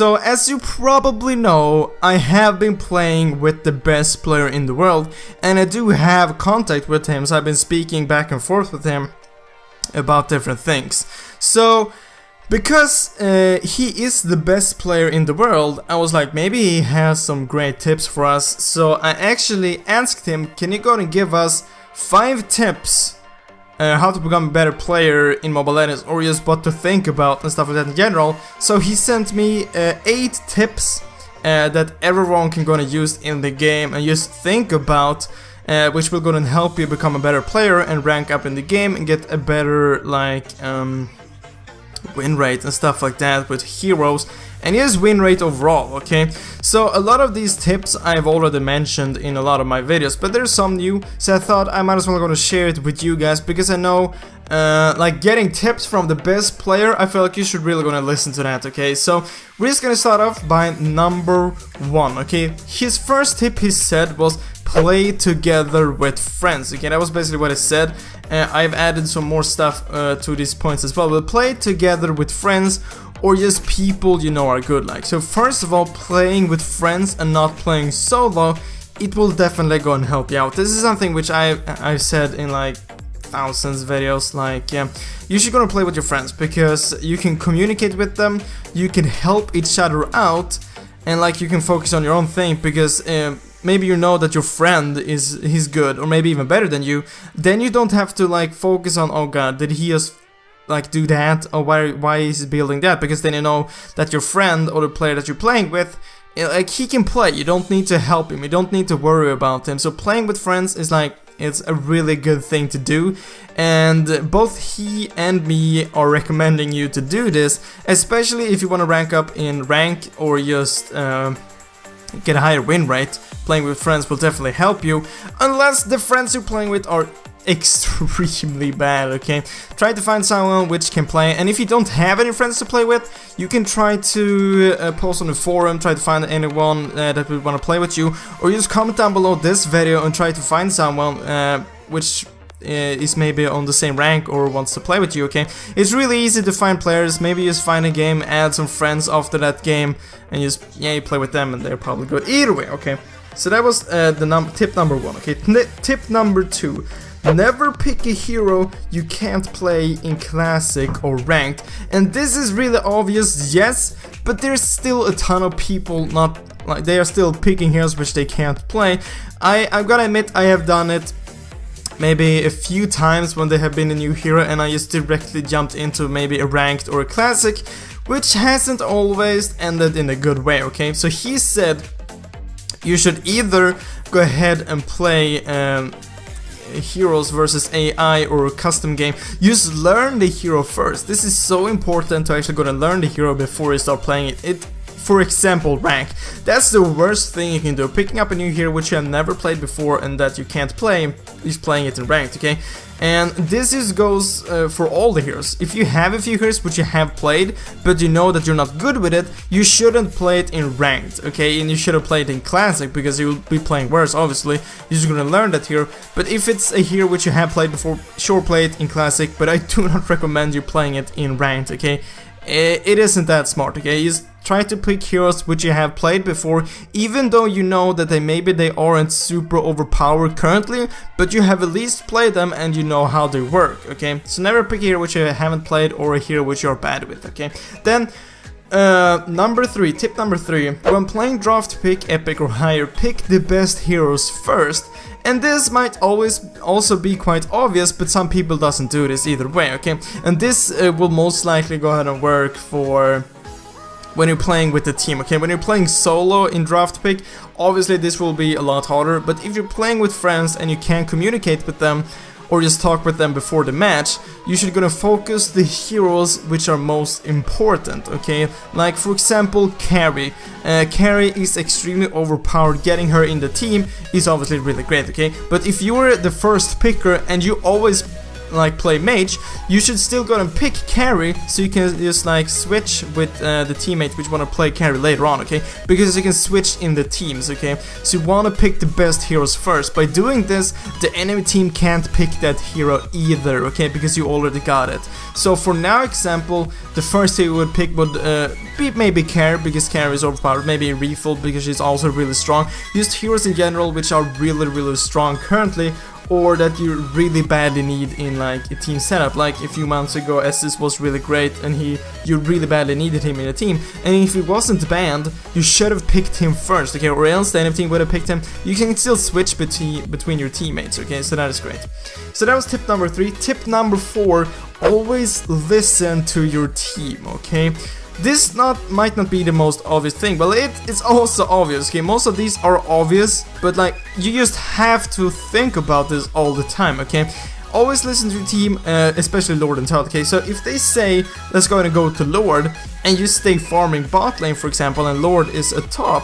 So as you probably know, I have been playing with the best player in the world, and I do have contact with him, so I've been speaking back and forth with him about different things. So because he is the best player in the world, I was like, maybe he has some great tips for us. So I actually asked him, can you go and give us 5 tips how to become a better player in Mobile Legends, or just what to think about and stuff like that in general. So he sent me 8 tips that everyone can gonna use in the game and just think about, which will gonna help you become a better player and rank up in the game and get a better like win rate and stuff like that with heroes, and his win rate overall, okay? So a lot of these tips I've already mentioned in a lot of my videos, but there's some new, so I thought I might as well gonna share it with you guys, because I know like getting tips from the best player, I feel like you should really gonna listen to that, okay? So we're just gonna start off by number 1, okay? His first tip he said was play together with friends, okay? That was basically what he said. I've added some more stuff to these points as well, but play together with friends or just people you know are good like. So first of all, playing with friends and not playing solo, it will definitely go and help you out. This is something which I've said in like thousands of videos, like you should go and play with your friends, because you can communicate with them, you can help each other out, and like you can focus on your own thing, because maybe you know that your friend he's good or maybe even better than you, then you don't have to like focus on, oh god, did he just like do that, or why is he building that, because then you know that your friend or the player that you're playing with, like he can play, you don't need to help him, you don't need to worry about him. So playing with friends is like, it's a really good thing to do, and both he and me are recommending you to do this, especially if you want to rank up in rank or just get a higher win rate. Playing with friends will definitely help you, unless the friends you're playing with are extremely bad, okay? Try to find someone which can play, and if you don't have any friends to play with, you can try to post on the forum, try to find anyone that would want to play with you, or just comment down below this video and try to find someone which is maybe on the same rank or wants to play with you, okay? It's really easy to find players, maybe just find a game, add some friends after that game, and just, yeah, you play with them and they're probably good either way, okay? So that was tip number 1, okay? Tip number 2. Never pick a hero you can't play in Classic or Ranked. And this is really obvious, yes, but there's still a ton of people not, like, they are still picking heroes which they can't play. I'm gonna admit I have done it maybe a few times when there have been a new hero and I just directly jumped into maybe a Ranked or a Classic, which hasn't always ended in a good way, okay? So he said you should either go ahead and play heroes versus AI or a custom game. Just learn the hero first. This is so important to actually go and learn the hero before you start playing it. For example, rank. That's the worst thing you can do. Picking up a new hero which you have never played before and that you can't play, is playing it in ranked, okay? And this just goes for all the heroes. If you have a few heroes which you have played, but you know that you're not good with it, you shouldn't play it in ranked, okay? And you shouldn't play it in classic, because you'll be playing worse, obviously. You're just gonna learn that hero. But if it's a hero which you have played before, sure, play it in classic, but I do not recommend you playing it in ranked, okay? It isn't that smart, okay? Just try to pick heroes which you have played before, even though you know that maybe they aren't super overpowered currently, but you have at least played them and you know how they work, okay? So never pick a hero which you haven't played or a hero which you're bad with, okay? Then number 3, tip number 3, when playing draft pick, epic or higher, pick the best heroes first. And this might always also be quite obvious, but some people doesn't do this either way, okay? And this will most likely go ahead and work for when you're playing with the team, okay? When you're playing solo in draft pick, obviously this will be a lot harder, but if you're playing with friends and you can communicate with them or just talk with them before the match, you should gonna focus the heroes which are most important, okay? Like for example, Carry. Carry is extremely overpowered. Getting her in the team is obviously really great, okay? But if you're the first picker and you always like play mage, you should still go and pick carry, so you can just like switch with the teammate which want to play carry later on, okay? Because you can switch in the teams, okay? So you want to pick the best heroes first. By doing this, the enemy team can't pick that hero either, okay? Because you already got it. So for now example, the first hero you would pick would be maybe carry, because carry is overpowered, maybe refill because she's also really strong. Just heroes in general which are really strong currently, or that you really badly need in like a team setup. Like a few months ago, Estes was really great and you really badly needed him in a team, and if he wasn't banned, you should have picked him first, okay? Or else the enemy team would have picked him. You can still switch between your teammates, okay? So that is great. So that was tip number 3. Tip number 4, always listen to your team, okay? This might not be the most obvious thing, but it's also obvious, okay? Most of these are obvious, but like, you just have to think about this all the time, okay? Always listen to your team, especially Lord and Turtle, okay? So if they say, let's go and go to Lord, and you stay farming bot lane, for example, and Lord is a top,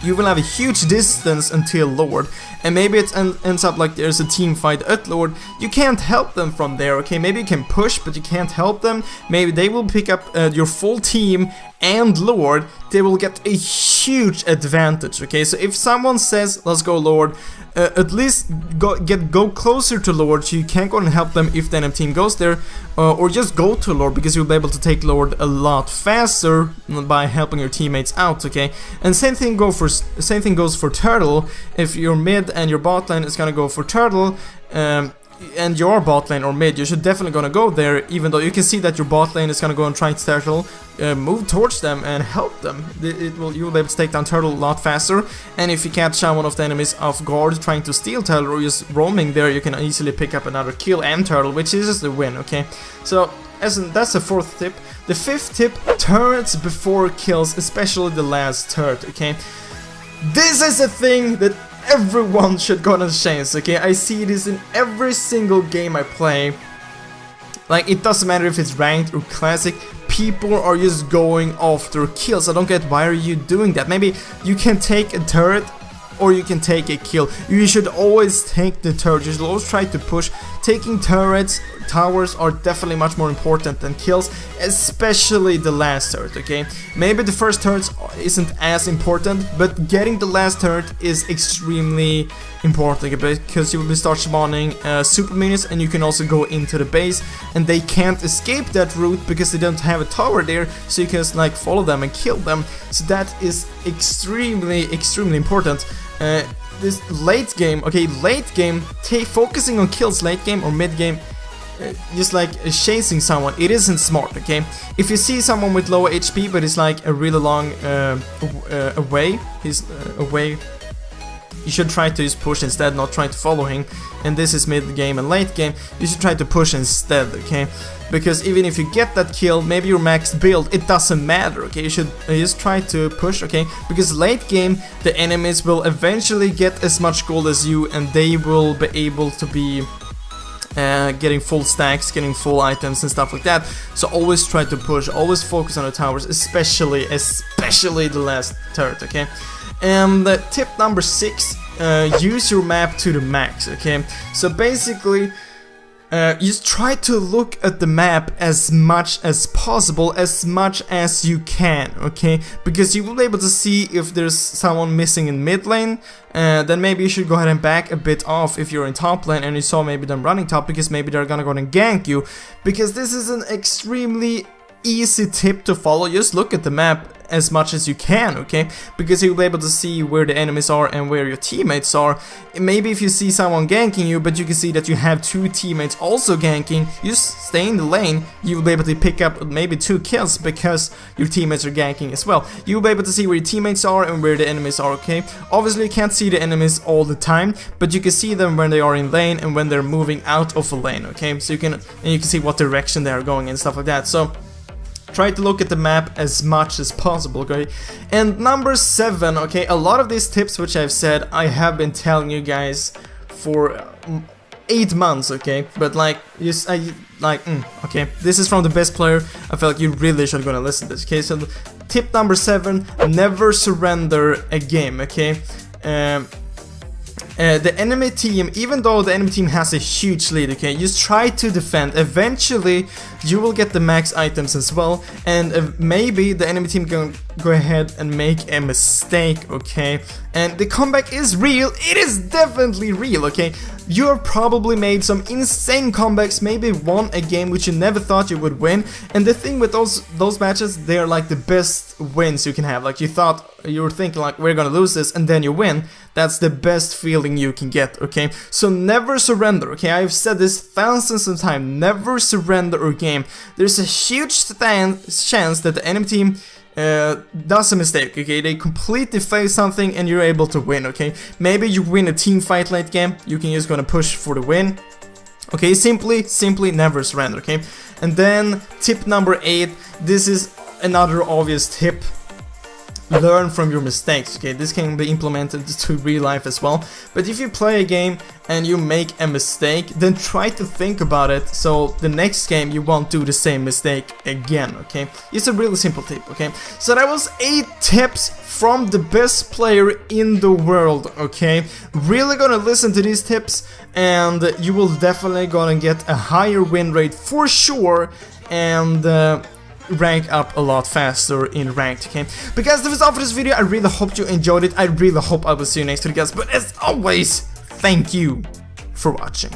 you will have a huge distance until Lord, and maybe it ends up like there's a team fight at Lord. You can't help them from there, okay? Maybe you can push, but you can't help them. Maybe they will pick up your full team and Lord. They will get a huge advantage, okay? So if someone says, let's go Lord, at least go closer to Lord, so you can't go and help them if the enemy team goes there, or just go to Lord, because you'll be able to take Lord a lot faster by helping your teammates out, okay? And same thing goes for Turtle. If your mid and your bot lane is gonna go for Turtle, and your bot lane or mid, you should definitely gonna go there, even though you can see that your bot lane is gonna go and try to Turtle, move towards them and help them. You will be able to take down Turtle a lot faster, and if you catch one of the enemies off guard trying to steal Turtle or just roaming there, you can easily pick up another kill and Turtle, which is the win, okay? So that's the 4th tip. The 5th tip, turrets before kills, especially the last turret, okay? This is a thing that everyone should go on a chance, okay? I see this in every single game I play. Like, it doesn't matter if it's ranked or classic, people are just going after kills. I don't get, why are you doing that? Maybe you can take a turret or you can take a kill. You should always take the turret. You should always try to push. Taking turrets, towers are definitely much more important than kills, especially the last turret, okay? Maybe the first turret isn't as important, but getting the last turret is extremely important, okay? Because you will start spawning super minions, and you can also go into the base, and they can't escape that route because they don't have a tower there, so you can like follow them and kill them. So that is extremely important. This late game, okay, late game, focusing on kills late game or mid game, just like chasing someone, it isn't smart, okay? If you see someone with low HP but it's like a really long away, you should try to just push instead, not try to follow him. And this is mid game and late game, you should try to push instead, okay? Because even if you get that kill, maybe your max build, it doesn't matter, okay? You should just try to push, okay? Because late game, the enemies will eventually get as much gold as you, and they will be able to be getting full stacks, getting full items and stuff like that. So always try to push, always focus on the towers, especially the last turret, okay? And tip number 6, use your map to the max, okay? So basically, just try to look at the map as much as possible, as much as you can, okay? Because you will be able to see if there's someone missing in mid lane, then maybe you should go ahead and back a bit off if you're in top lane and you saw maybe them running top, because maybe they're gonna go and gank you. Because this is an extremely easy tip to follow. Just look at the map as much as you can, okay? Because you'll be able to see where the enemies are and where your teammates are. Maybe if you see someone ganking you, but you can see that you have 2 teammates also ganking, you just stay in the lane, you'll be able to pick up maybe 2 kills because your teammates are ganking as well. You'll be able to see where your teammates are and where the enemies are, okay? Obviously you can't see the enemies all the time, but you can see them when they are in lane and when they're moving out of a lane, okay? So you can see what direction they are going and stuff like that. So try to look at the map as much as possible, okay? And number 7, okay, a lot of these tips which I've said, I have been telling you guys for 8 months, okay? But like, okay, this is from the best player. I feel like you really should gonna listen to this, okay? So tip number 7, never surrender a game, okay? the enemy team, even though the enemy team has a huge lead, okay, just try to defend. Eventually you will get the max items as well, and maybe the enemy team can go ahead and make a mistake, okay? And the comeback is real. It is definitely real, okay? You have probably made some insane comebacks, maybe won a game which you never thought you would win. And the thing with those matches, they are like the best wins you can have. Like you were thinking like, we're gonna lose this, and then you win. That's the best feeling you can get, okay? So never surrender, okay? I've said this thousands of times. Never surrender a game. There's a huge chance that the enemy team does a mistake, okay? They completely fail something and you're able to win, okay? Maybe you win a team fight late game, you can just gonna push for the win. Okay, simply never surrender, okay? And then tip number 8, this is another obvious tip. Learn from your mistakes, okay? This can be implemented to real life as well. But if you play a game and you make a mistake, then try to think about it so the next game you won't do the same mistake again, okay? It's a really simple tip, okay? So that was 8 tips from the best player in the world, okay? Really gonna listen to these tips and you will definitely gonna get a higher win rate for sure, and rank up a lot faster in ranked, okay? But guys, that was all for this video. I really hope you enjoyed it. I really hope I will see you next week, guys. But as always, thank you for watching.